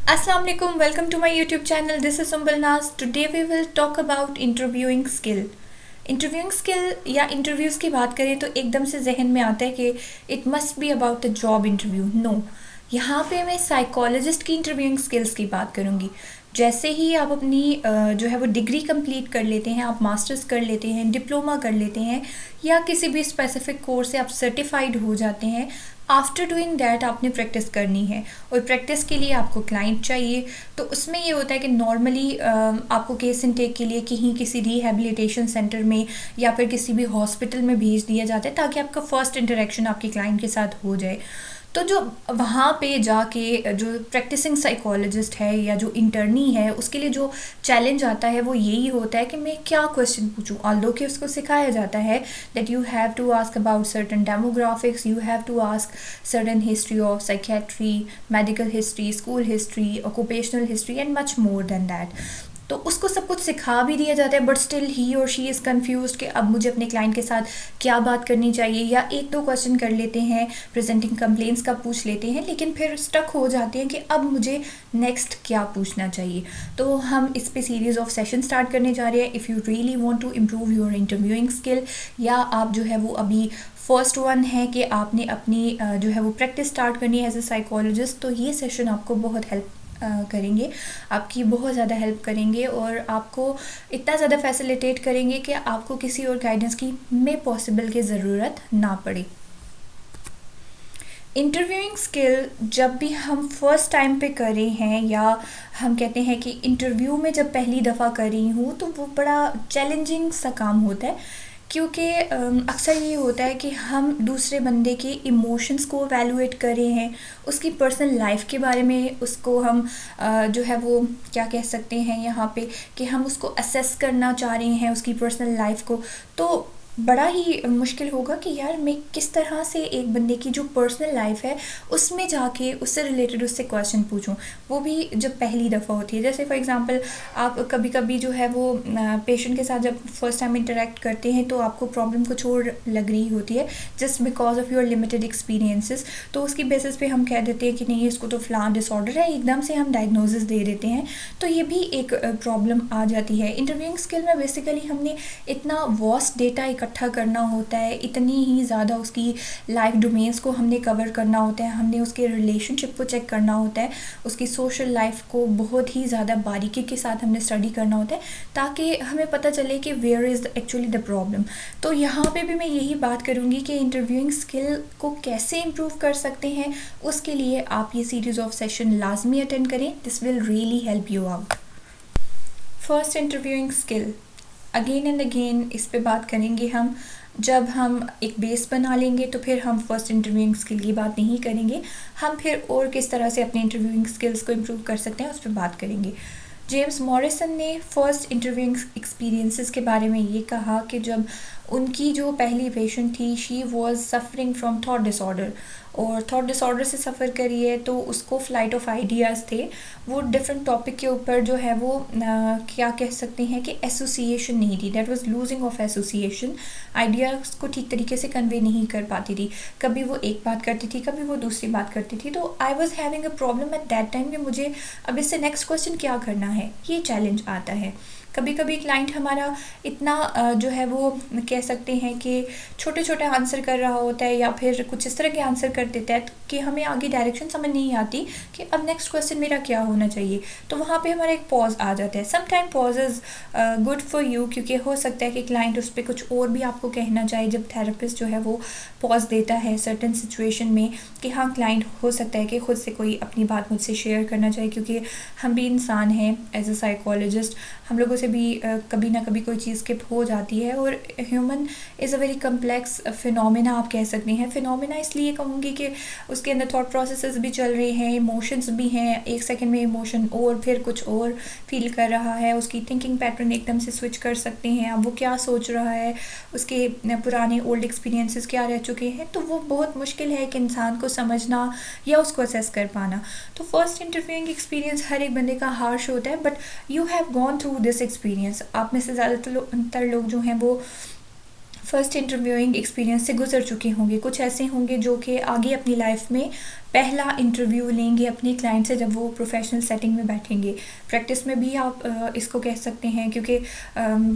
Assalamu alaikum, welcome to my YouTube channel. This is Umbal Nas. Today we will talk about interviewing skill. Interviewing skill या interviews की बात करें तो एकदम से जहन में आता है कि it must be about the job interview. No, यहाँ पे मैं साइकोलॉजिस्ट की इंटरव्यूइंग स्किल्स की बात करूँगी. जैसे ही आप अपनी जो है वो डिग्री कंप्लीट कर लेते हैं, आप मास्टर्स कर लेते हैं, डिप्लोमा कर लेते हैं या किसी भी स्पेसिफिक कोर्स से आप सर्टिफाइड हो जाते हैं, आफ्टर डूइंग दैट आपने प्रैक्टिस करनी है और प्रैक्टिस के लिए आपको क्लाइंट चाहिए. तो उसमें ये होता है कि नॉर्मली आपको केस इनटेक के लिए कहीं किसी रिहैबिलिटेशन सेंटर में या फिर किसी भी हॉस्पिटल में भेज दिया जाता है ताकि आपका फर्स्ट इंटरेक्शन आपके क्लाइंट के साथ हो जाए. तो जो वहाँ पे जाके जो प्रैक्टिसिंग साइकोलॉजिस्ट है या जो इंटर्नी है उसके लिए जो चैलेंज आता है वो यही होता है कि मैं क्या क्वेश्चन पूछूं. ऑल्दो कि उसको सिखाया जाता है that you have to ask about certain demographics, you have to ask certain history of psychiatry, medical history, school history, occupational history and much more than that. तो उसको सब कुछ सिखा भी दिया जाता है बट स्टिल ही और शी इज़ कन्फ्यूज कि अब मुझे अपने क्लाइंट के साथ क्या बात करनी चाहिए. या एक दो क्वेश्चन कर लेते हैं, प्रेजेंटिंग कंप्लेंट्स का पूछ लेते हैं, लेकिन फिर स्टक हो जाते हैं कि अब मुझे नेक्स्ट क्या पूछना चाहिए. तो हम इस पे सीरीज़ ऑफ सेशन स्टार्ट करने जा रहे हैं. If you really want to improve your interviewing skill या आप जो है वो अभी फर्स्ट वन है कि आपने अपनी जो है वो प्रैक्टिस स्टार्ट करनी है एज ए साइकोलॉजिस्ट, तो ये सेशन आपको बहुत हेल्प करेंगे, आपकी बहुत ज़्यादा हेल्प करेंगे और आपको इतना ज़्यादा फैसिलिटेट करेंगे कि आपको किसी और गाइडेंस की में पॉसिबल की ज़रूरत ना पड़े. इंटरव्यूइंग स्किल जब भी हम फर्स्ट टाइम पे कर रहे हैं या हम कहते हैं कि इंटरव्यू में जब पहली दफ़ा कर रही हूँ तो वो बड़ा चैलेंजिंग सा काम होता है, क्योंकि अक्सर ये होता है कि हम दूसरे बंदे के इमोशंस को एवेलुएट कर रहे हैं, उसकी पर्सनल लाइफ के बारे में उसको हम जो है वो क्या कह सकते हैं यहाँ पे कि हम उसको असेस करना चाह रहे हैं उसकी पर्सनल लाइफ को. तो बड़ा ही मुश्किल होगा कि यार मैं किस तरह से एक बंदे की जो पर्सनल लाइफ है उसमें जाके उससे रिलेटेड उससे क्वेश्चन पूछूं, वो भी जब पहली दफ़ा होती है. जैसे फॉर एग्जांपल आप कभी कभी जो है वो पेशेंट के साथ जब फर्स्ट टाइम इंटरेक्ट करते हैं तो आपको प्रॉब्लम कुछ और लग रही होती है just because of your limited experiences. तो उसकी बेसिस पे हम कह देते हैं कि नहीं इसको तो फ़लाँ डिसऑर्डर है, एकदम से हम डायग्नोसिस दे देते हैं. तो ये भी एक प्रॉब्लम आ जाती है. इंटरव्यूइंग स्किल में बेसिकली हमने इतना वॉस्ट डेटा इकट्ठा करना होता है, इतनी ही ज़्यादा उसकी लाइफ डोमेन्स को हमने कवर करना होता है, हमने उसके रिलेशनशिप को चेक करना होता है, उसकी सोशल लाइफ को बहुत ही ज़्यादा बारीकी के साथ हमने स्टडी करना होता है ताकि हमें पता चले कि where is actually the problem. तो यहाँ पे भी मैं यही बात करूँगी कि इंटरव्यूइंग स्किल को कैसे इम्प्रूव कर सकते हैं. उसके लिए आप ये सीरीज़ ऑफ सेशन लाजमी अटेंड करें. This will really help you out. First, interviewing skill. Again and again इस पे बात करेंगे हम. जब हम एक बेस बना लेंगे तो फिर हम फर्स्ट इंटरव्यूइंग स्किल की बात नहीं करेंगे, हम फिर और किस तरह से अपने इंटरव्यूइंग स्किल्स को इम्प्रूव कर सकते हैं उस पर बात करेंगे. जेम्स मॉरिसन ने फर्स्ट इंटरव्यूइंग एक्सपीरियंसेस के बारे में ये कहा कि जब उनकी जो पहली पेशेंट थी she was suffering from thought disorder, और थॉट डिसऑर्डर से सफ़र करी है तो उसको फ्लाइट ऑफ आइडियाज़ थे. वो डिफरेंट टॉपिक के ऊपर जो है वो क्या कह सकते हैं कि एसोसिएशन नहीं थी, that was losing of association. Ideas को ठीक तरीके से कन्वे नहीं कर पाती थी, कभी वो एक बात करती थी कभी वो दूसरी बात करती थी. तो I was having a problem at that time कि मुझे अब इससे नेक्स्ट क्वेश्चन क्या करना है, ये चैलेंज आता है. कभी कभी क्लाइंट हमारा इतना जो है वो कह सकते हैं कि छोटे छोटे आंसर कर रहा होता है या फिर कुछ इस तरह के आंसर कर देता है कि हमें आगे डायरेक्शन समझ नहीं आती कि अब नेक्स्ट क्वेश्चन मेरा क्या होना चाहिए. तो वहाँ पे हमारा एक पॉज आ जाता है. Some time pause is good for you, क्योंकि हो सकता है कि क्लाइंट उस पर कुछ और भी आपको कहना चाहे. जब थेरेपिस्ट जो है वो पॉज देता है सर्टन सिचुएशन में कि हाँ क्लाइंट हो सकता है कि खुद से कोई अपनी बात मुझसे शेयर करना चाहे, क्योंकि हम भी इंसान हैं. एज अ साइकोलॉजिस्ट हम लोगों से भी कभी ना कभी कोई चीज़ स्किप हो जाती है. और human is a very complex phenomena आप कह सकते हैं. फिनोमेना इसलिए कहूँगी कि उसके अंदर थॉट प्रोसेसेस भी चल रहे हैं, इमोशंस भी हैं. एक सेकंड में इमोशन और फिर कुछ और फील कर रहा है, उसकी थिंकिंग पैटर्न एकदम से स्विच कर सकते हैं. अब वो क्या सोच रहा है, उसके पुराने ओल्ड एक्सपीरियंसेस क्या रह चुके हैं, तो वो बहुत मुश्किल है कि इंसान को समझना या उसको असेस कर पाना. तो फर्स्ट इंटरव्यूइंग एक्सपीरियंस हर एक बंदे का हार्श होता है, but you have gone through this experience. आप में से ज़्यादातर लोग जो हैं वो फर्स्ट इंटरव्यूइंग एक्सपीरियंस से गुजर चुके होंगे, कुछ ऐसे होंगे जो कि आगे अपनी लाइफ में पहला इंटरव्यू लेंगे अपने क्लाइंट से जब वो प्रोफेशनल सेटिंग में बैठेंगे। प्रैक्टिस में भी आप इसको कह सकते हैं, क्योंकि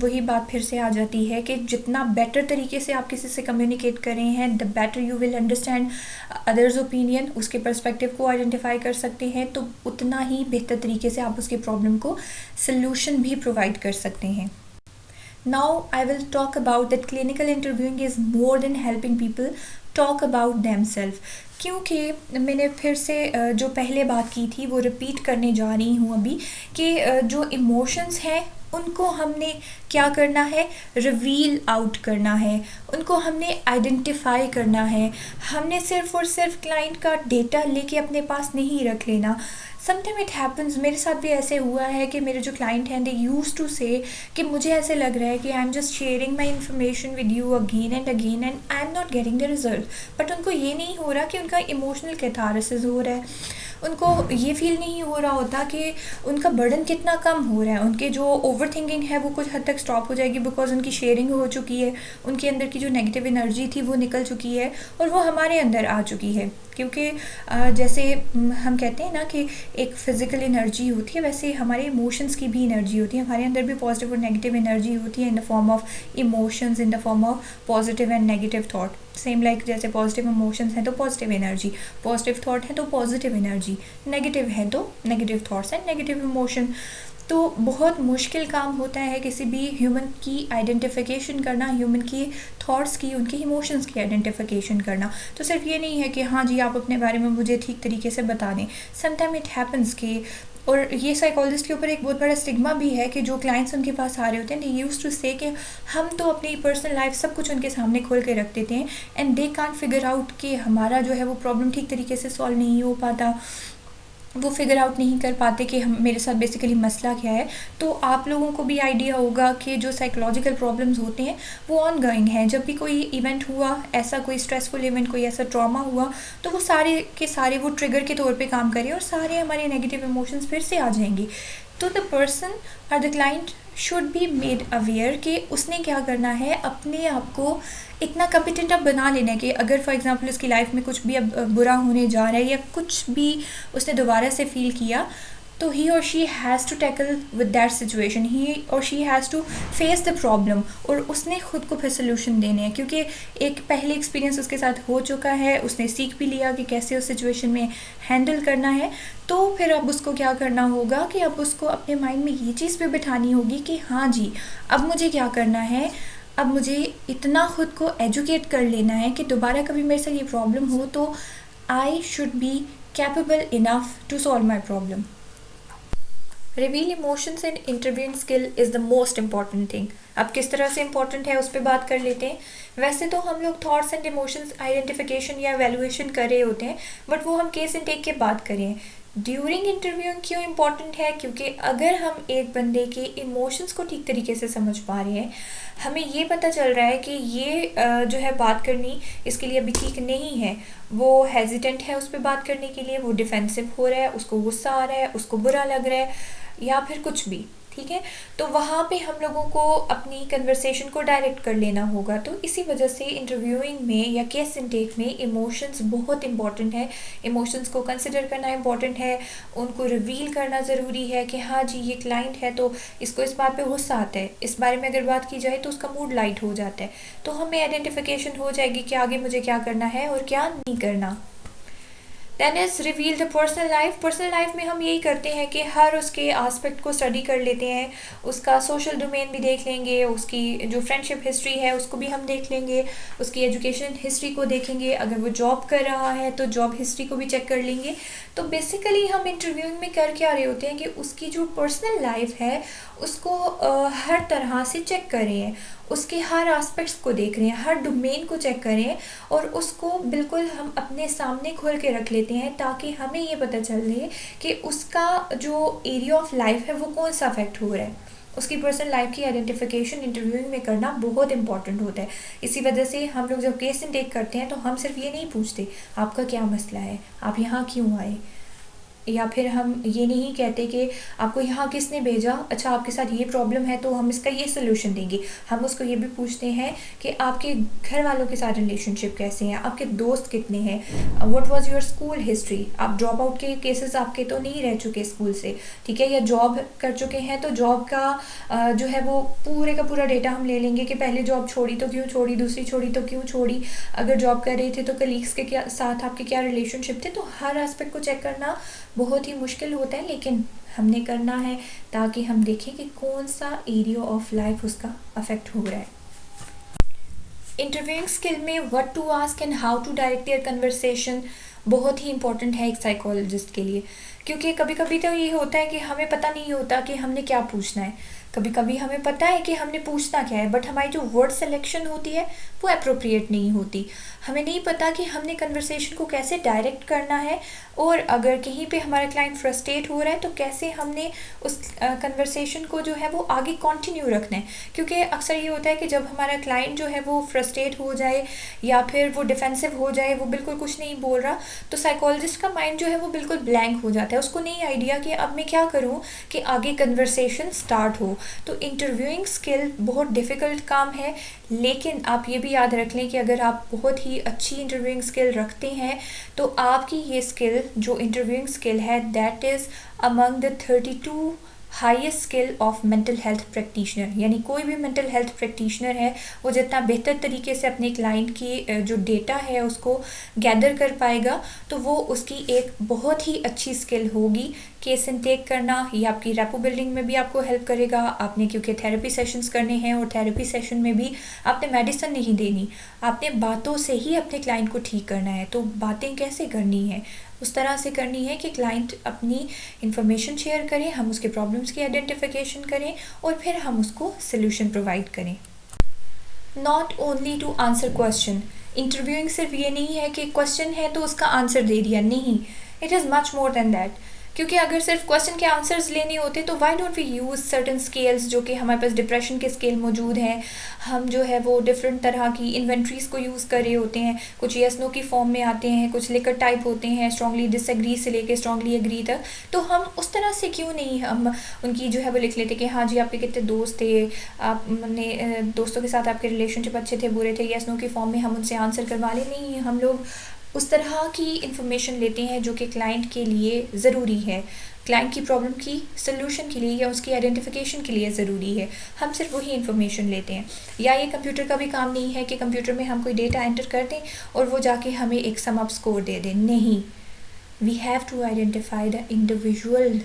वही बात फिर से आ जाती है कि जितना बेटर तरीके से आप किसी से कम्युनिकेट करें हैं, the better you will understand others opinion, उसके पर्सपेक्टिव को आइडेंटिफाई कर सकते हैं, तो उतना ही बेहतर तरीके से आप उसकी प्रॉब्लम को सल्यूशन भी प्रोवाइड कर सकते हैं। Now I will talk about that clinical interviewing is more than helping people talk about themselves। क्योंकि मैंने फिर से जो पहले बात की थी वो रिपीट करने जा रही हूँ अभी, कि जो इमोशंस हैं उनको हमने क्या करना है, रिवील आउट करना है, उनको हमने आइडेंटिफाई करना है। हमने सिर्फ और सिर्फ क्लाइंट का डेटा लेके अपने पास नहीं रख लेना। समटाइम इट हैपन्स, मेरे साथ भी ऐसे हुआ है कि मेरे जो क्लाइंट हैं दे यूज टू से कि मुझे ऐसे लग रहा है कि I am just sharing my information with you again and I am not getting the result. But उनको ये नहीं हो रहा कि उनका इमोशनल कैथारसिस हो रहा है, उनको ये फील नहीं हो रहा होता कि उनका बर्डन कितना कम हो रहा है, उनके जो ओवर थिंकिंग है वो कुछ हद तक स्टॉप हो जाएगी बिकॉज उनकी शेयरिंग हो चुकी है, उनके अंदर की जो नेगेटिव एनर्जी थी वो निकल चुकी है और वो हमारे अंदर आ चुकी है। क्योंकि जैसे हम कहते हैं ना कि एक फिज़िकल एनर्जी होती है, वैसे हमारे इमोशंस की भी एनर्जी होती है, हमारे अंदर भी पॉजिटिव और नेगेटिव एनर्जी होती है in the form of emotions, in the form of positive and negative thought. Same like जैसे पॉजिटिव इमोशंस हैं तो पॉजिटिव एनर्जी, पॉजिटिव थॉट है तो पॉजिटिव एनर्जी, नेगेटिव है तो negative thoughts and negative emotion. तो बहुत मुश्किल काम होता है किसी भी ह्यूमन की आइडेंटिफिकेशन करना, ह्यूमन की थॉट्स की, उनके इमोशंस की आइडेंटिफिकेशन करना। तो सिर्फ ये नहीं है कि हाँ जी आप अपने बारे में मुझे ठीक तरीके से बता दें। समटाइम इट हैपन्स कि, और ये साइकोलॉजिस्ट के ऊपर एक बहुत बड़ा स्टिग्मा भी है कि जो क्लाइंट्स उनके पास आ रहे होते हैं दे यूज्ड टू से कि हम तो अपनी पर्सनल लाइफ सब कुछ उनके सामने खोल के रख देते हैं and they can't figure out कि हमारा जो है वो प्रॉब्लम ठीक तरीके से सॉल्व नहीं हो पाता, वो फिगर आउट नहीं कर पाते कि हम मेरे साथ बेसिकली मसला क्या है। तो आप लोगों को भी आइडिया होगा कि जो साइकोलॉजिकल प्रॉब्लम्स होते हैं वो ऑन गोइंग हैं। जब भी कोई इवेंट हुआ, ऐसा कोई स्ट्रेसफुल इवेंट, कोई ऐसा ट्रॉमा हुआ, तो वो सारे के सारे वो ट्रिगर के तौर पे काम करें और सारे हमारे नेगेटिव इमोशंस फिर से आ जाएंगे। तो द पर्सन और the client should be made aware कि उसने क्या करना है, अपने आप को इतना कॉम्पिटेंट अब बना लेना है कि अगर फॉर एग्जांपल उसकी लाइफ में कुछ भी अब बुरा होने जा रहा है या कुछ भी उसने दोबारा से फील किया, तो ही और she has to tackle with that situation, he और she has to face the problem और उसने खुद को फिर सोल्यूशन देने हैं। क्योंकि एक पहले एक्सपीरियंस उसके साथ हो चुका है, उसने सीख भी लिया कि कैसे उस सिचुएशन में हैंडल करना है। तो फिर अब उसको क्या करना होगा कि अब उसको अपने माइंड में ये चीज़ भी बिठानी होगी कि हाँ जी अब मुझे क्या करना है, अब मुझे इतना खुद को एजुकेट कर लेना है कि दोबारा कभी मेरे साथ ये प्रॉब्लम हो तो I should be capable enough to solve my problem. Reveal emotions in interviewing skill is the most important thing. अब किस तरह से इम्पॉर्टेंट है उस पर बात कर लेते हैं। वैसे तो हम लोग थॉट्स एंड इमोशंस आइडेंटिफिकेशन या एवेल्युएशन कर रहे होते हैं, बट वो हम केस इनटेक के बात करें। ड्यूरिंग इंटरव्यूइंग क्यों इम्पॉर्टेंट है, क्योंकि अगर हम एक बंदे के इमोशंस को ठीक तरीके से समझ पा रहे हैं, हमें ये पता चल रहा है कि ये जो है बात करनी इसके लिए अभी ठीक नहीं है, वो हेजिटेंट है उस पर बात करने के लिए, वो डिफेंसिव हो रहा है, उसको गुस्सा आ रहा है, उसको बुरा लग रहा है या फिर कुछ भी, ठीक है। तो वहाँ पे हम लोगों को अपनी कन्वर्सेशन को डायरेक्ट कर लेना होगा। तो इसी वजह से इंटरव्यूइंग में या केस इनटेक में इमोशंस बहुत इंपॉर्टेंट है, इमोशंस को कंसिडर करना इंपॉर्टेंट है, उनको रिवील करना ज़रूरी है कि हाँ जी ये क्लाइंट है तो इसको इस बात पे गुस्सा आता है, इस बारे में अगर बात की जाए तो उसका मूड लाइट हो जाता है, तो हमें आइडेंटिफिकेशन हो जाएगी कि आगे मुझे क्या करना है और क्या नहीं करना। Then is reveal the personal life. Personal life में हम यही करते हैं कि हर उसके एस्पेक्ट को स्टडी कर लेते हैं, उसका सोशल डोमेन भी देख लेंगे, उसकी जो फ्रेंडशिप हिस्ट्री है उसको भी हम देख लेंगे, उसकी एजुकेशन हिस्ट्री को देखेंगे, अगर वो जॉब कर रहा है तो जॉब हिस्ट्री को भी चेक कर लेंगे। तो बेसिकली हम इंटरव्यूइंग में कर क्या रहे होते हैं कि उसकी जो पर्सनल लाइफ है उसको हर तरह से चेक कर रहे हैं, उसके हर एस्पेक्ट्स को देख रहे हैं, हर डोमेन को चेक करें और उसको बिल्कुल हम अपने सामने खोल के रख लेते हैं ताकि हमें ये पता चल रहे कि उसका जो एरिया ऑफ लाइफ है वो कौन सा अफेक्ट हो रहा है। उसकी पर्सनल लाइफ की आइडेंटिफिकेशन इंटरव्यूइंग में करना बहुत इंपॉर्टेंट होता है। इसी वजह से हम लोग जब केस इनटेक करते हैं तो हम सिर्फ ये नहीं पूछते आपका क्या मसला है, आप यहाँ क्यों आए, या फिर हम ये नहीं कहते कि आपको यहाँ किसने भेजा, अच्छा आपके साथ ये प्रॉब्लम है तो हम इसका ये सोल्यूशन देंगे। हम उसको ये भी पूछते हैं कि आपके घर वालों के साथ रिलेशनशिप कैसे हैं, आपके दोस्त कितने हैं, what was your school history, आप ड्रॉप आउट के केसेस आपके तो नहीं रह चुके स्कूल से, ठीक है, या जॉब कर चुके हैं तो जॉब का जो है वो पूरे का पूरा डेटा हम ले लेंगे कि पहले जॉब छोड़ी तो क्यों छोड़ी, दूसरी छोड़ी तो क्यों छोड़ी, अगर जॉब कर रहे थे तो कलीग्स के क्या साथ आपके क्या रिलेशनशिप थे। तो हर एस्पेक्ट को चेक करना बहुत ही मुश्किल होता है, लेकिन हमने करना है ताकि हम देखें कि कौन सा एरिया ऑफ लाइफ उसका अफेक्ट हो रहा है। इंटरव्यूइंग स्किल में what to ask and how to direct their conversation बहुत ही इंपॉर्टेंट है एक साइकोलॉजिस्ट के लिए, क्योंकि कभी कभी तो ये होता है कि हमें पता नहीं होता कि हमने क्या पूछना है, कभी कभी हमें पता है कि हमने पूछना क्या है, बट हमारी जो वर्ड सिलेक्शन होती है वो अप्रोप्रिएट नहीं होती, हमें नहीं पता कि हमने कन्वर्सेशन को कैसे डायरेक्ट करना है, और अगर कहीं पे हमारा क्लाइंट फ्रस्ट्रेट हो रहा है तो कैसे हमने उस कन्वर्सेशन को जो है वो आगे कंटिन्यू रखना है। क्योंकि अक्सर ये होता है कि जब हमारा क्लाइंट जो है वो फ्रस्ट्रेट हो जाए या फिर वो डिफेंसिव हो जाए, वो बिल्कुल कुछ नहीं बोल रहा, तो साइकोलॉजिस्ट का माइंड जो है वो बिल्कुल ब्लैंक हो जाता है, उसको नहीं आइडिया कि अब मैं क्या करूँ कि आगे कन्वर्सेशन स्टार्ट हो। तो इंटरव्यूइंग स्किल बहुत डिफ़िकल्ट काम है, लेकिन आप ये भी याद रख लें कि अगर आप बहुत ही अच्छी इंटरव्यूइंग स्किल रखते हैं तो आपकी ये स्किल जो इंटरव्यूइंग स्किल है that is among the 32 highest skill of mental health practitioner. यानी कोई भी मेंटल हेल्थ प्रैक्टिशनर है वो जितना बेहतर तरीके से अपने क्लाइंट की जो डेटा है उसको गैदर कर पाएगा तो वो उसकी एक बहुत ही अच्छी स्किल होगी। केस इनटेक करना ये आपकी रेपो बिल्डिंग में भी आपको हेल्प करेगा, आपने क्योंकि थेरेपी सेशंस करने हैं और थेरेपी सेशन में भी आपने मेडिसिन नहीं देनी, आपने बातों से ही अपने क्लाइंट को ठीक करना है। तो बातें कैसे करनी है, उस तरह से करनी है कि क्लाइंट अपनी इंफॉर्मेशन शेयर करें, हम उसके प्रॉब्लम्स की आइडेंटिफिकेशन करें और फिर हम उसको सोल्यूशन प्रोवाइड करें। Not only to answer question, interviewing सिर्फ ये नहीं है कि क्वेश्चन है तो उसका आंसर दे दिया, नहीं, it is much more than that. क्योंकि अगर सिर्फ क्वेश्चन के आंसर्स लेने होते तो why don't we use certain scales, जो कि हमारे पास डिप्रेशन के स्केल मौजूद हैं, हम जो है वो डिफरेंट तरह की इन्वेंट्रीज़ को यूज़ कर रहे होते हैं, कुछ येस नो की फॉर्म में आते हैं, कुछ लेकर टाइप होते हैं, स्ट्रांगली डिसएग्री से लेकर स्ट्रांगली एग्री तक। तो हम उस तरह से क्यों नहीं हम उनकी जो है वो लिख लेते कि हाँ जी आपके कितने दोस्त थे, आपने दोस्तों के साथ आपके रिलेशनशिप अच्छे थे बुरे थे, येस नो की फॉर्म में हम उनसे आंसर करवा ले। नहीं, हम लोग उस तरह की इन्फॉर्मेशन लेते हैं जो कि क्लाइंट के लिए ज़रूरी है, क्लाइंट की प्रॉब्लम की सलूशन के लिए या उसकी आइडेंटिफिकेशन के लिए ज़रूरी है, हम सिर्फ वही इन्फॉर्मेशन लेते हैं। या ये कंप्यूटर का भी काम नहीं है कि कंप्यूटर में हम कोई डेटा एंटर कर दें और वो जाके हमें एक सम अप स्कोर दे दें, नहीं, we have to identify the individual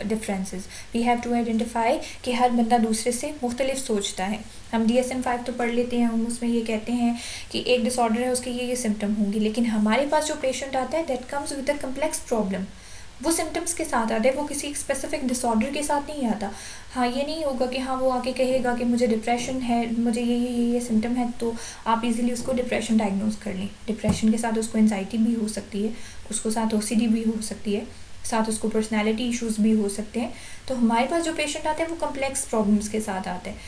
differences, we have to identify कि हर बंदा दूसरे से मुख्तलिफ सोचता है। हम DSM-5 तो पढ़ लेते हैं, हम उसमें ये कहते हैं कि एक डिसऑर्डर है उसके ये सिम्टम होंगे, लेकिन हमारे पास जो पेशेंट आता है that comes with a complex problem, वो सिम्टम्स के साथ आता है, वो किसी स्पेसिफिक डिसऑर्डर के साथ नहीं आता। हाँ, ये नहीं होगा कि हाँ वो आके कहेगा कि मुझे डिप्रेशन है, मुझे ये सिम्टम है, तो आप इजीली उसको डिप्रेशन डायग्नोज कर लें। डिप्रेशन के साथ उसको एंजाइटी भी हो सकती है, उसको साथ OCD भी हो सकती है, साथ उसको पर्सनैलिटी इश्यूज़ भी हो सकते हैं। तो हमारे पास जो पेशेंट आते हैं वो कम्प्लेक्स प्रॉब्लम्स के साथ आते हैं,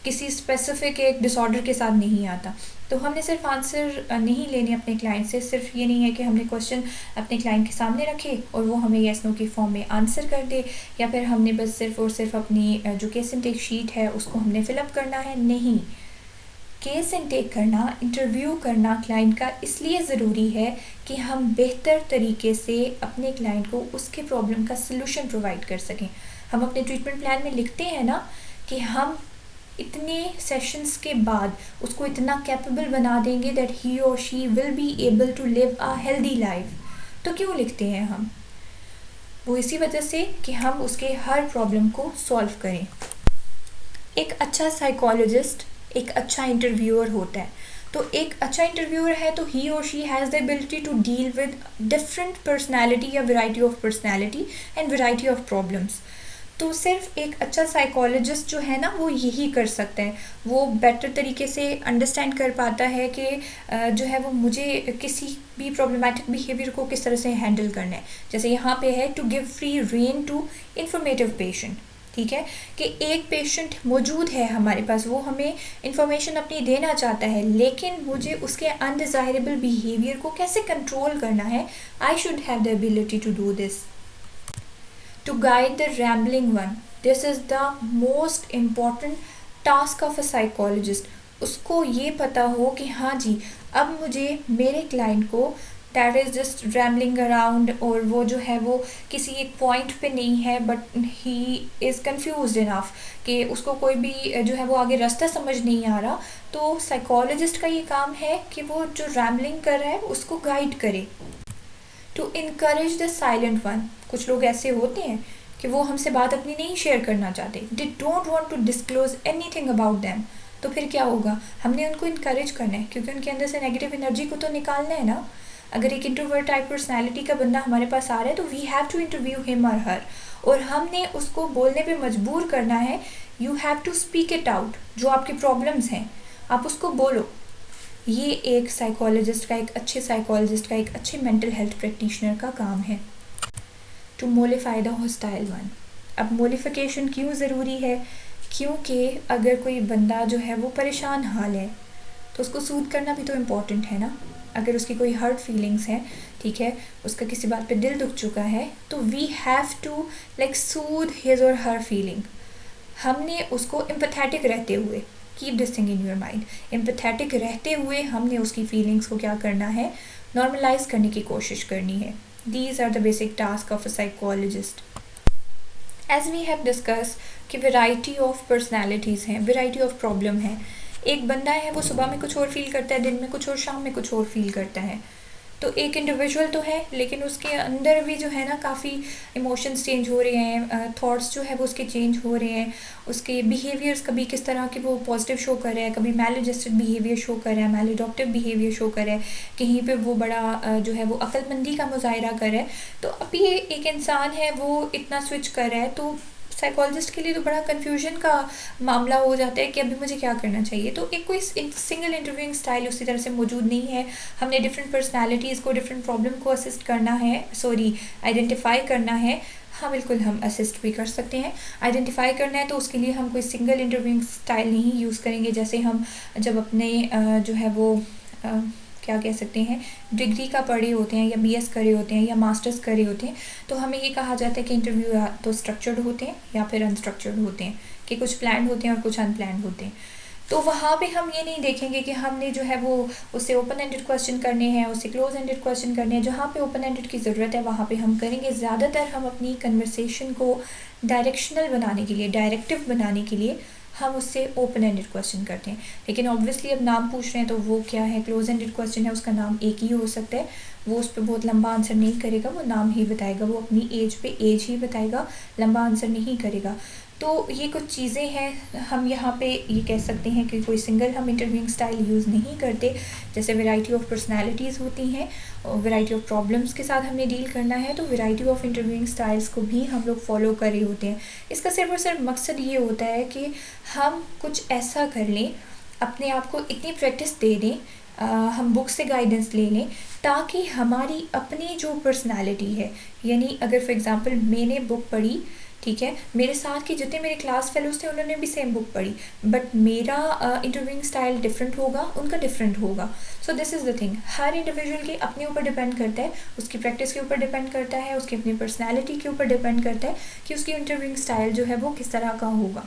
किसी स्पेसिफिक एक डिसऑर्डर के साथ नहीं आता। तो हमने सिर्फ आंसर नहीं लेने अपने क्लाइंट से, सिर्फ ये नहीं है कि हमने क्वेश्चन अपने क्लाइंट के सामने रखे और वो हमें येस नो की फॉर्म में आंसर कर दे, या फिर हमने बस सिर्फ और सिर्फ अपनी जो केस इनटेक शीट है उसको हमने फिलअप करना है। नहीं, केस इनटेक करना, इंटरव्यू करना क्लाइंट का इसलिए ज़रूरी है कि हम बेहतर तरीके से अपने क्लाइंट को उसके प्रॉब्लम का सलूशन प्रोवाइड कर सकें। हम अपने ट्रीटमेंट प्लान में लिखते हैं ना कि हम इतने सेशंस के बाद उसको इतना कैपेबल बना देंगे दैट ही और she will be able to live a healthy life. तो क्यों लिखते हैं हम? वो इसी वजह से कि हम उसके हर प्रॉब्लम को सॉल्व करें। एक अच्छा साइकोलॉजिस्ट एक अच्छा इंटरव्यूअर होता है। तो एक अच्छा इंटरव्यूअर है तो ही और she has the ability to deal with different personality या variety of personality and variety of problems. तो सिर्फ एक अच्छा साइकोलॉजिस्ट जो है ना वो यही कर सकता है, वो बेटर तरीके से अंडरस्टैंड कर पाता है कि जो है वो मुझे किसी भी प्रॉब्लमेटिक बिहेवियर को किस तरह से हैंडल करना है। जैसे यहाँ पे है to give free rein to informative patient, ठीक है, कि एक पेशेंट मौजूद है हमारे पास, वो हमें इंफॉर्मेशन अपनी देना चाहता है, लेकिन मुझे उसके अनडिज़ायरेबल बिहेवियर को कैसे कंट्रोल करना है, I should have the ability to do this. To guide the rambling one, this is the most important task of a psychologist. उसको ये पता हो कि हाँ जी, अब मुझे मेरे क्लाइंट को that is just rambling around, और वो जो है वो किसी एक पॉइंट पे नहीं है, but he is confuse enough कि उसको कोई भी जो है वो आगे रास्ता समझ नहीं आ रहा। तो साइकोलॉजिस्ट का ये काम है कि वो जो रैम्बलिंग कर रहा है उसको गाइड करे। To encourage the silent one, कुछ लोग ऐसे होते हैं कि वो हमसे बात अपनी नहीं शेयर करना चाहते, they don't want to disclose anything about them. तो फिर क्या होगा, हमने उनको इनकरेज करना है, क्योंकि उनके अंदर से नेगेटिव एनर्जी को तो निकालना है ना। अगर एक इंट्रोवर्ट टाइप पर्सनैलिटी का बंदा हमारे पास आ रहा है तो we have to interview him और हर, और हमने उसको बोलने पे मजबूर करना है। You have to speak it out, जो आपकी प्रॉब्लम्स हैं आप उसको बोलो। ये एक साइकोलॉजिस्ट का, एक अच्छे साइकोलॉजिस्ट का, एक अच्छे मेंटल हेल्थ प्रैक्टिशनर का काम है। To mollify the hostile one. अब मोलिफिकेशन क्यों ज़रूरी है, क्योंकि अगर कोई बंदा जो है वो परेशान हाल है तो उसको सूद करना भी तो इम्पॉर्टेंट है ना। अगर उसकी कोई हर्ट फीलिंग्स हैं, ठीक है, उसका किसी बात पे दिल दुख चुका है, तो we have to like soothe his और हर फीलिंग। हमने उसको एम्पैथेटिक रहते हुए, keep this thing in your mind, empathetic रहते हुए हमने उसकी फीलिंग्स को क्या करना है, नॉर्मलाइज करने की कोशिश करनी है। These are the basic task of a psychologist. As we have discuss कि वेराइटी ऑफ पर्सनैलिटीज़ हैं, वेराइटी ऑफ प्रॉब्लम है। एक बंदा है वो सुबह में कुछ और फील करता है, दिन में कुछ और, शाम में कुछ और फील करता है। तो एक इंडिविजुअल तो है, लेकिन उसके अंदर भी जो है ना काफ़ी इमोशंस चेंज हो रहे हैं, थॉट्स जो है वो उसके चेंज हो रहे हैं, उसके बिहेवियर्स कभी किस तरह के वो पॉजिटिव शो कर रहा है, कभी मैल-एडजस्टेड बिहेवियर शो कर रहा है, मैल-एडॉप्टिव बिहेवियर शो कर रहा है, कहीं पे वो बड़ा जो है वो अक्लमंदी का मुजाहिरा कर रहा है। तो अभी एक इंसान है वो इतना स्विच कर रहा है, तो साइकोलॉजिस्ट के लिए तो बड़ा कन्फ्यूजन का मामला हो जाता है कि अभी मुझे क्या करना चाहिए। तो एक कोई सिंगल इंटरव्यूइंग स्टाइल उसी तरह से मौजूद नहीं है। हमने डिफरेंट पर्सनालिटीज़ को, डिफरेंट प्रॉब्लम को असिस्ट करना है, आइडेंटिफाई करना है। हाँ बिल्कुल, हम असिस्ट भी कर सकते हैं। आइडेंटिफाई करना है तो उसके लिए हम कोई सिंगल इंटरव्यूइंग स्टाइल नहीं यूज़ करेंगे। जैसे हम जब अपने जो है वो क्या कह सकते हैं, डिग्री का पढ़े होते हैं, या बीएस करे होते हैं, या मास्टर्स करे होते हैं, तो हमें ये कहा जाता है कि इंटरव्यू या तो स्ट्रक्चर्ड होते हैं या फिर अनस्ट्रक्चर्ड होते हैं, कि कुछ प्लान्ड होते हैं और कुछ अनप्लान्ड होते हैं। तो वहाँ पे हम ये नहीं देखेंगे कि हमने जो है वो उससे ओपन एंडेड क्वेश्चन करने हैं, उससे क्लोज एंडेड क्वेश्चन करने हैं। जहाँ पे ओपन एंडेड की ज़रूरत है वहाँ पे हम करेंगे। ज़्यादातर हम अपनी कन्वर्सेशन को डायरेक्शनल बनाने के लिए, डायरेक्टिव बनाने के लिए हम उससे ओपन एंडेड क्वेश्चन करते हैं। लेकिन ऑब्वियसली अब नाम पूछ रहे हैं तो वो क्या है, क्लोज एंडेड क्वेश्चन है, उसका नाम एक ही हो सकता है। वो उस पर बहुत लंबा आंसर नहीं करेगा, वो नाम ही बताएगा, वो अपनी एज पे एज ही बताएगा, लंबा आंसर नहीं करेगा। तो ये कुछ चीज़ें हैं। हम यहाँ पे ये कह सकते हैं कि कोई सिंगल हम इंटरव्यूइंग स्टाइल यूज़ नहीं करते। जैसे वैरायटी ऑफ पर्सनालिटीज़ होती हैं और वैरायटी ऑफ प्रॉब्लम्स के साथ हमने डील करना है, तो वैरायटी ऑफ इंटरव्यूइंग स्टाइल्स को भी हम लोग फॉलो कर रहे होते हैं। इसका सिर्फ और सिर्फ मकसद ये होता है कि हम कुछ ऐसा कर लें, अपने आप को इतनी प्रैक्टिस दे दें, हम बुक से गाइडेंस ले लें, ताकि हमारी अपनी जो पर्सनालिटी है, यानी अगर फॉर एग्ज़ाम्पल मैंने बुक पढ़ी, ठीक है, मेरे साथ के जितने मेरे क्लास फेलोज थे उन्होंने भी सेम बुक पढ़ी, बट मेरा इंटरव्यूइंग स्टाइल डिफरेंट होगा, उनका डिफरेंट होगा। So this is the thing, her individual के अपने ऊपर डिपेंड करता है, उसकी प्रैक्टिस के ऊपर डिपेंड करता है, उसकी अपनी पर्सनैलिटी के ऊपर डिपेंड करता है कि उसकी इंटरव्यूइंग स्टाइल जो है वो किस तरह का होगा।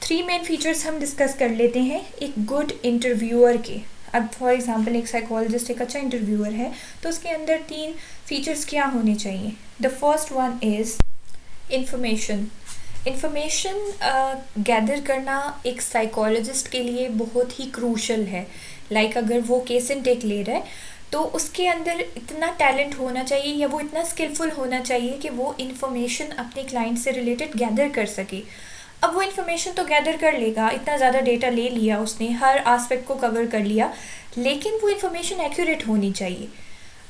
3 मेन फीचर्स हम डिस्कस कर लेते हैं एक गुड इंटरव्यूअर के। अब फॉर एग्जांपल एक साइकोलॉजिस्ट एक अच्छा इंटरव्यूअर है, तो उसके अंदर 3 फीचर्स क्या होने चाहिए। The first one is information. Information gather करना एक साइकोलॉजिस्ट के लिए बहुत ही क्रूशल है। लाइक अगर वो केस इनटेक ले रहा है तो उसके अंदर इतना टैलेंट होना चाहिए, या वो इतना स्किलफुल होना चाहिए कि वो इन्फॉर्मेशन अपने क्लाइंट से रिलेटेड गैदर कर सके। अब वो इन्फॉर्मेशन तो गैदर कर लेगा, इतना ज़्यादा डेटा ले लिया उसने, हर आस्पेक्ट को कवर कर लिया, लेकिन वो इन्फॉर्मेशन एक्यूरेट होनी चाहिए।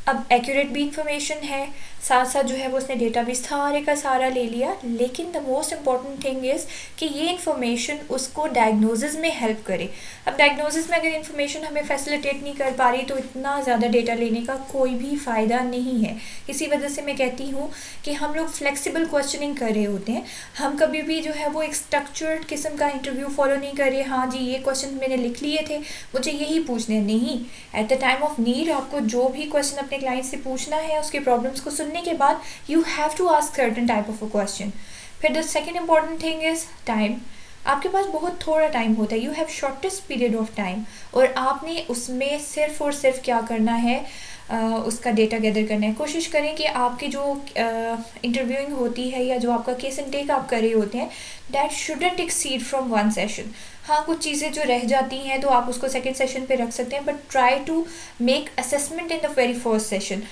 अब एक्यूरेट भी इंफॉर्मेशन है, साथ साथ जो है वो उसने डेटा भी सारे का सारा ले लिया, लेकिन the most important thing is कि ये इन्फॉर्मेशन उसको डायग्नोसिस में हेल्प करे। अब डायग्नोसिस में अगर इन्फॉर्मेशन हमें फैसिलिटेट नहीं कर पा रही तो इतना ज़्यादा डेटा लेने का कोई भी फ़ायदा नहीं है। इसी वजह से मैं कहती हूँ कि हम लोग फ्लेक्सिबल क्वेश्चनिंग कर रहे होते हैं। हम कभी भी जो है वो एक स्ट्रक्चर्ड किस्म का इंटरव्यू फॉलो नहीं कर रहे, हाँ जी ये क्वेश्चन मैंने लिख लिए थे मुझे यही पूछने, नहीं। At the time of need आपको जो भी क्वेश्चन अपने क्लाइंट से पूछना है, उसके प्रॉब्लम्स को सुनना सुनने के बाद you have to ask certain type of a question. फिर the second important thing is time. आपके पास बहुत थोड़ा टाइम होता है, you have shortest period of time, और आपने उसमें सिर्फ और सिर्फ क्या करना है, उसका डेटा गैदर करना है। कोशिश करें कि आपकी जो इंटरव्यूइंग होती है या जो आपका केस इनटेक आप कर रहे होते हैं, that shouldn't exceed from one session. हाँ, कुछ चीज़ें जो रह जाती हैं तो आप उसको सेकेंड सेशन पे रख सकते हैं, but try to make assessment in the very first session.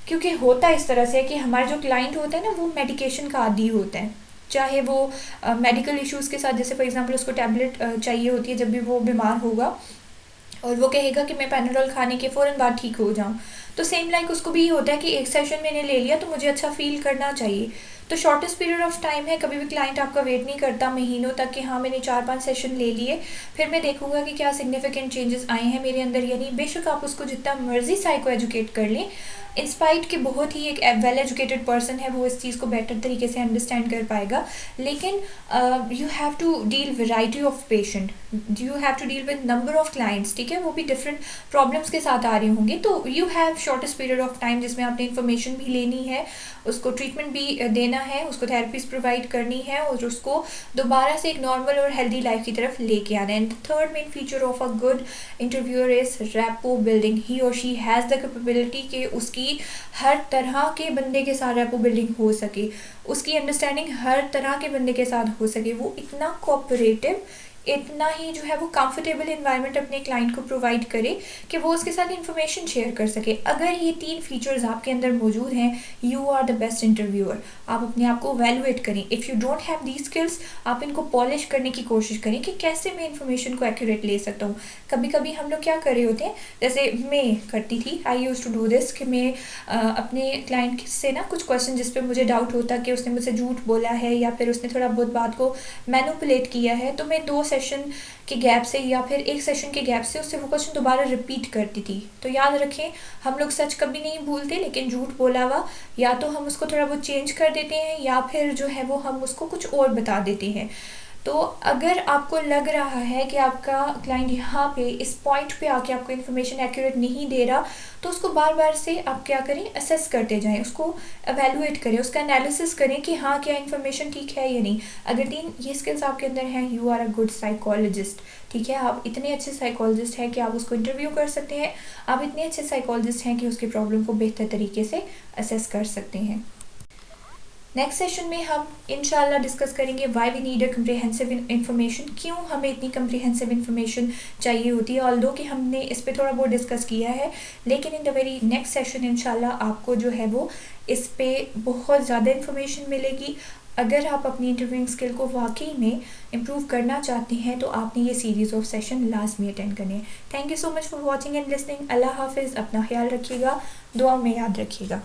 क्योंकि होता इस तरह से है कि हमारे जो क्लाइंट होता है ना, वो मेडिकेशन का आदी होता है, चाहे वो मेडिकल इश्यूज़ के साथ, जैसे फॉर एग्जांपल उसको टैबलेट चाहिए होती है जब भी वो बीमार होगा, और वो कहेगा कि मैं पैनाडोल खाने के फ़ौरन बाद ठीक हो जाऊँ। तो सेम लाइक उसको भी ये होता है कि एक सेशन मैंने ले लिया तो मुझे अच्छा फील करना चाहिए। तो शॉर्टेस्ट पीरियड ऑफ टाइम है, कभी भी क्लाइंट आपका वेट नहीं करता महीनों तक कि हाँ मैंने 4-5 सेशन ले लिए, फिर मैं देखूंगा कि क्या सिग्निफिकेंट चेंजेस आए हैं मेरे अंदर या नहीं। बेशक आप उसको जितना मर्जी साइको एजुकेट कर लें, इंस्पाइट के बहुत ही एक वेल एजुकेटेड पर्सन है, वो इस चीज़ को बेटर तरीके से अंडरस्टैंड कर पाएगा। लेकिन you have to deal variety of patient, you have to deal with number of clients, ठीक है, वो भी डिफरेंट प्रॉब्लम्स के साथ आ रहे होंगे। तो you have shortest period of time जिसमें आपने इन्फॉर्मेशन भी लेनी है, उसको ट्रीटमेंट भी देना है, उसको थेरेपीज प्रोवाइड करनी है, और उसको दोबारा से एक नॉर्मल और हेल्दी लाइफ की तरफ लेके आना है। And third main feature of a good interviewer is rapport building. He और शी हैज़ द कैपेबिलिटी कि उसकी हर तरह के बंदे के साथ रैपो बिल्डिंग हो सके, उसकी अंडरस्टैंडिंग हर तरह के बंदे के साथ हो सके, वो इतना कोऑपरेटिव, इतना ही जो है वो कंफर्टेबल एनवायरनमेंट अपने क्लाइंट को प्रोवाइड करे कि वो उसके साथ इन्फॉर्मेशन शेयर कर सके। अगर ये 3 फीचर्स आपके अंदर मौजूद हैं, you are the best interviewer. आप अपने आप को वैल्यूएट करें। If you don't have the skills, आप इनको पॉलिश करने की कोशिश करें कि कैसे मैं इन्फॉर्मेशन को एक्यूरेट ले सकता हूँ। कभी कभी हम लोग क्या कर रहे होते हैं, जैसे मैं करती थी, आई यूज टू डू दिस, कि मैं अपने क्लाइंट से ना कुछ क्वेश्चन जिस पे मुझे डाउट होता कि उसने मुझसे झूठ बोला है या फिर उसने थोड़ा बहुत बात को मैनिपुलेट किया है, तो मैं 2 सेशन के गैप से या फिर 1 सेशन के गैप से उससे वो क्वेश्चन दोबारा रिपीट करती थी। तो याद रखें, हम लोग सच कभी नहीं भूलते, लेकिन झूठ बोला हुआ या तो हम उसको थोड़ा बहुत चेंज कर देते हैं या फिर जो है वो हम उसको कुछ और बता देते हैं। तो अगर आपको लग रहा है कि आपका क्लाइंट यहाँ पे इस पॉइंट पे आके आपको इन्फॉर्मेशन एक्यूरेट नहीं दे रहा, तो उसको बार बार से आप क्या करें, असेस करते जाएं, उसको एवेलुएट करें, उसका एनालिसिस करें कि हाँ क्या इन्फॉर्मेशन ठीक है या नहीं। अगर 3 ये स्किल्स आपके अंदर हैं, you are a good psychologist. ठीक है, आप इतने अच्छे साइकोलॉजिस्ट हैं कि आप उसको इंटरव्यू कर सकते हैं, आप इतने अच्छे साइकोलॉजिस्ट हैं कि उसकी प्रॉब्लम को बेहतर तरीके से असेस कर सकते हैं। नेक्स्ट सेशन में हम इंशाल्लाह डिस्कस करेंगे why we need a comprehensive information, क्यों हमें इतनी कम्प्रिहेंसिव इन्फॉर्मेशन चाहिए होती है। ऑल्दो कि हमने इस पे थोड़ा बहुत डिस्कस किया है, लेकिन इन द वेरी नेक्स्ट सेशन इंशाल्लाह आपको जो है वो इस पे बहुत ज़्यादा इन्फॉर्मेशन मिलेगी। अगर आप अपनी इंटरव्यूइंग स्किल को वाकई में इम्प्रूव करना चाहते हैं तो आपने ये सीरीज़ ऑफ सेशन लाजमी अटेंड करने हैं। Thank you so much for watching and listening. अल्लाह हाफिज़, अपना ख्याल रखिएगा, दुआ में याद रखिएगा।